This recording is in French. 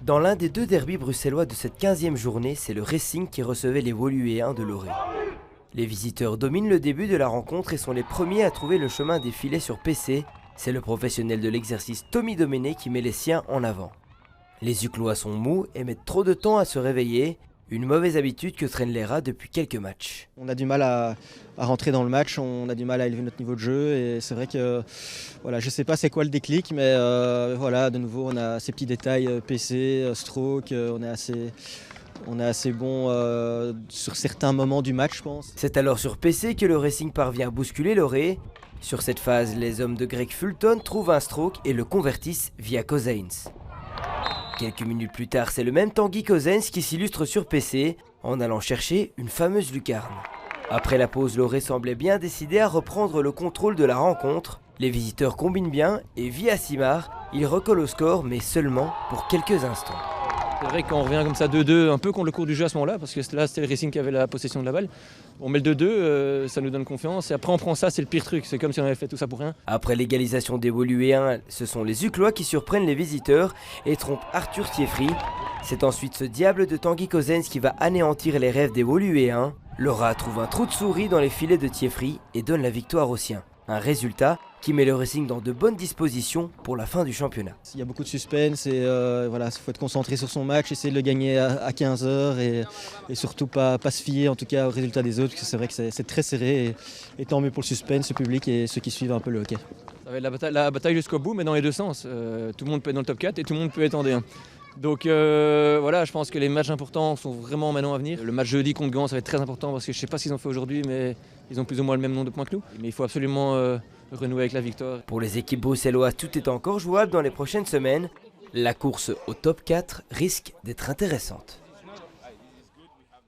Dans l'un des deux derbys bruxellois de cette 15e journée, c'est le Racing qui recevait les Woluwéens de Loré. Les visiteurs dominent le début de la rencontre et sont les premiers à trouver le chemin des filets sur PC. C'est le professionnel de l'exercice Tommy Doméné qui met les siens en avant. Les Uclois sont mous et mettent trop de temps à se réveiller, une mauvaise habitude que traînent les rats depuis quelques matchs. On a du mal à rentrer dans le match, on a du mal à élever notre niveau de jeu et c'est vrai que voilà, je ne sais pas c'est quoi le déclic, mais voilà, de nouveau on a ces petits détails PC, stroke, on est assez bon sur certains moments du match, je pense. C'est alors sur PC que le Racing parvient à bousculer Loré. Sur cette phase, les hommes de Greg Fulton trouvent un stroke et le convertissent via Cousins. Quelques minutes plus tard, c'est le même Tanguy Cousins qui s'illustre sur PC en allant chercher une fameuse lucarne. Après la pause, Loré semblait bien décidé à reprendre le contrôle de la rencontre. Les visiteurs combinent bien et via Simard, ils recollent au score mais seulement pour quelques instants. C'est vrai que quand on revient comme ça 2-2, un peu contre le cours du jeu à ce moment-là, parce que là c'était le Racing qui avait la possession de la balle. On met le 2-2, ça nous donne confiance, et après on prend ça, c'est le pire truc, c'est comme si on avait fait tout ça pour rien. Après l'égalisation des Woluwéens, ce sont les Uclois qui surprennent les visiteurs et trompent Arthur Thieffry. C'est ensuite ce diable de Tanguy Cousins qui va anéantir les rêves des Woluwéens. Laura trouve un trou de souris dans les filets de Thieffry et donne la victoire aux siens. Un résultat qui met le Racing dans de bonnes dispositions pour la fin du championnat. Il y a beaucoup de suspense et voilà, faut être concentré sur son match, essayer de le gagner à 15h et surtout pas se fier en tout cas au résultat des autres, parce que c'est vrai que c'est très serré et tant mieux pour le suspense, le public et ceux qui suivent un peu le hockey. Ça va être la bataille jusqu'au bout, mais dans les deux sens. Tout le monde peut être dans le top 4 et tout le monde peut être en D1. Donc voilà, je pense que les matchs importants sont vraiment maintenant à venir. Le match jeudi contre Gand, ça va être très important parce que je ne sais pas ce qu'ils ont fait aujourd'hui, mais ils ont plus ou moins le même nombre de points que nous. Mais il faut absolument renouer avec la victoire. Pour les équipes bruxelloises, tout est encore jouable dans les prochaines semaines. La course au top 4 risque d'être intéressante.